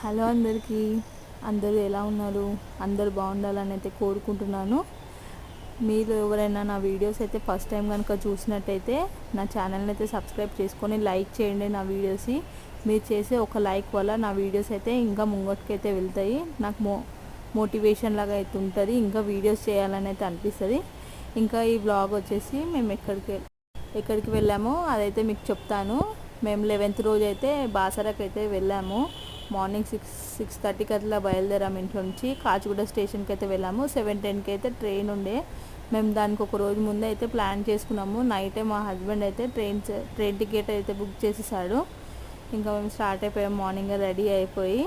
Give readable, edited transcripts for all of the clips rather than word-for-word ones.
Hello అందరికీ. అందరూ ఎలా ఉన్నారు? అందరూ బాగుండాలని అయితే కోరుకుంటున్నాను. మీరు ఎవరైనా నా వీడియోస్ అయితే ఫస్ట్ టైం కనుక చూసినట్టయితే నా ఛానల్ని అయితే సబ్స్క్రైబ్ చేసుకొని లైక్ చేయండి. నా వీడియోస్ని మీరు చేసే ఒక లైక్ వల్ల నా వీడియోస్ అయితే ఇంకా ముంగటికైతే వెళ్తాయి. నాకు మోటివేషన్ లాగా అయితే ఉంటుంది, ఇంకా వీడియోస్ చేయాలని అయితే అనిపిస్తుంది. ఇంకా ఈ బ్లాగ్ వచ్చేసి మేము ఎక్కడికి వెళ్ళామో అదైతే మీకు చెప్తాను. మేము 11th రోజు అయితే బాసరకు అయితే వెళ్ళాము. మార్నింగ్ 6:30కి అట్లా బయలుదేరాము ఇంట్లో నుంచి. కాచిగూడ స్టేషన్కి అయితే వెళ్ళాము. 7:10కి అయితే ట్రైన్ ఉండే. మేము దానికి ఒక రోజు ముందే అయితే ప్లాన్ చేసుకున్నాము. నైటే మా హస్బెండ్ అయితే ట్రైన్ టికెట్ అయితే బుక్ చేసేసాడు. ఇంకా మేము స్టార్ట్ అయిపోయాము మార్నింగ్ రెడీ అయిపోయి.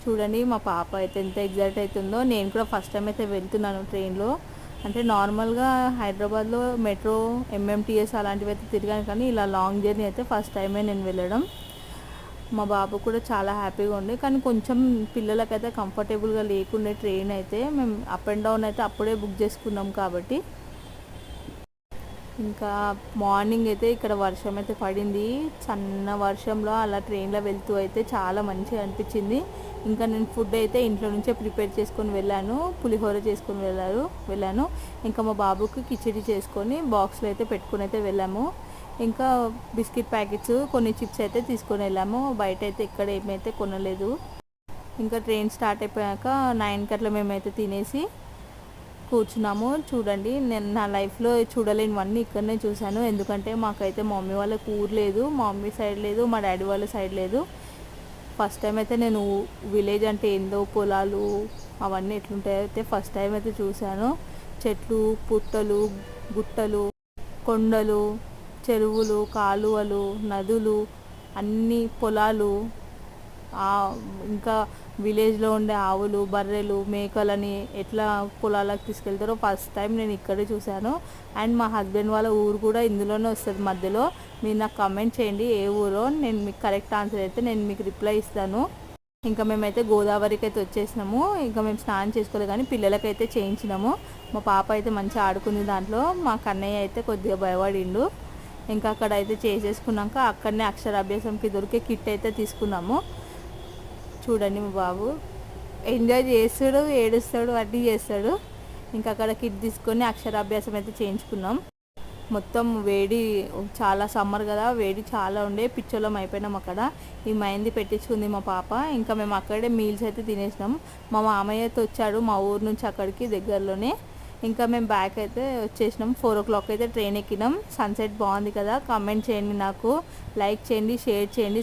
చూడండి మా పాప అయితే ఎంత ఎగ్జైట్ అవుతుందో. నేను కూడా ఫస్ట్ టైం అయితే వెళ్తున్నాను ట్రైన్లో. అంటే నార్మల్గా హైదరాబాద్లో మెట్రో, ఎంఎంటీఎస్ అలాంటివి అయితే తిరిగాను, కానీ ఇలా లాంగ్ జర్నీ అయితే ఫస్ట్ టైమే నేను వెళ్ళడం. మా బాబు కూడా చాలా హ్యాపీగా ఉండే, కానీ కొంచెం పిల్లలకైతే కంఫర్టబుల్గా లేకుండే ట్రైన్ అయితే. మేము అప్ అండ్ డౌన్ అయితే అప్పుడే బుక్ చేసుకున్నాం కాబట్టి. ఇంకా మార్నింగ్ అయితే ఇక్కడ వర్షం అయితే పడింది. సన్న వర్షంలో అలా ట్రైన్లో వెళ్తూ అయితే చాలా మంచిగా అనిపించింది. ఇంకా నేను ఫుడ్ అయితే ఇంట్లో నుంచే ప్రిపేర్ చేసుకొని వెళ్ళాను. పులిహోర చేసుకొని వెళ్ళాను. ఇంకా మా బాబుకి కిచిడి చేసుకొని బాక్స్లో అయితే పెట్టుకొని అయితే వెళ్ళాము. ఇంకా బిస్కెట్ ప్యాకెట్స్, కొన్ని చిప్స్ అయితే తీసుకొని వెళ్ళాము. బయట అయితే ఇక్కడ ఏమైతే కొనలేదు. ఇంకా ట్రైన్ స్టార్ట్ అయిపోయాక 9కి అట్లా మేమైతే తినేసి కూర్చున్నాము. చూడండి, నేను నా లైఫ్లో చూడలేనివన్నీ ఇక్కడనే చూశాను. ఎందుకంటే మాకైతే మా మమ్మీ వాళ్ళకి ఊరు లేదు, మా మమ్మీ సైడ్ లేదు, మా డాడీ వాళ్ళ సైడ్ లేదు. ఫస్ట్ టైం అయితే నేను విలేజ్ అంటే ఏందో, పొలాలు అవన్నీ ఎట్లుంటాయో అయితే ఫస్ట్ టైం అయితే చూశాను. చెట్లు, పుట్టలు, గుట్టలు, కొండలు, చెరువులు, కాలువలు, నదులు, అన్ని పొలాలు, ఇంకా విలేజ్లో ఉండే ఆవులు, బర్రెలు, మేకలని ఎట్లా పొలాలకు తీసుకెళ్తారో ఫస్ట్ టైం నేను ఇక్కడే చూశాను. అండ్ మా హస్బెండ్ వాళ్ళ ఊరు కూడా ఇందులోనే వస్తుంది మధ్యలో. మీరు నాకు కమెంట్ చేయండి ఏ ఊరో, నేను మీకు కరెక్ట్ ఆన్సర్ అయితే నేను మీకు రిప్లై ఇస్తాను. ఇంకా మేమైతే గోదావరికి అయితే వచ్చేసినాము. ఇంకా మేము స్నానం చేసుకోలేదు, కానీ పిల్లలకైతే చేయించినాము. మా పాప అయితే మంచిగా ఆడుకుంది దాంట్లో. మా కన్నయ్య అయితే కొద్దిగా భయపడిండు. ఇంకా అక్కడ అయితే చేసేసుకున్నాక అక్కడనే అక్షరాభ్యాసంకి దొరికే కిట్ అయితే తీసుకున్నాము. చూడండి మా బాబు ఎంజాయ్ చేస్తాడు, ఏడుస్తాడు, అన్నీ చేస్తాడు. ఇంకా అక్కడ కిట్ తీసుకొని అక్షరాభ్యాసం అయితే చేయించుకున్నాం. మొత్తం వేడి, చాలా సమ్మర్ కదా, వేడి చాలా ఉండే, పిచ్చోళ్ళం అయిపోయినాం అక్కడ. ఈ మెహందీ పెట్టించుకుంది మా పాప. ఇంకా మేము అక్కడే మీల్స్ అయితే తినేసినాం. మా మామయ్య అయితే వచ్చాడు మా ఊరు నుంచి అక్కడికి దగ్గరలోనే. ఇంకా మేము బ్యాక్ అయితే వచ్చేసినాం. 4 o'clock అయితే ట్రైన్ ఎక్కినాం. సన్సెట్ బాగుంది కదా. కామెంట్ చేయండి, నాకు లైక్ చేయండి, షేర్ చేయండి,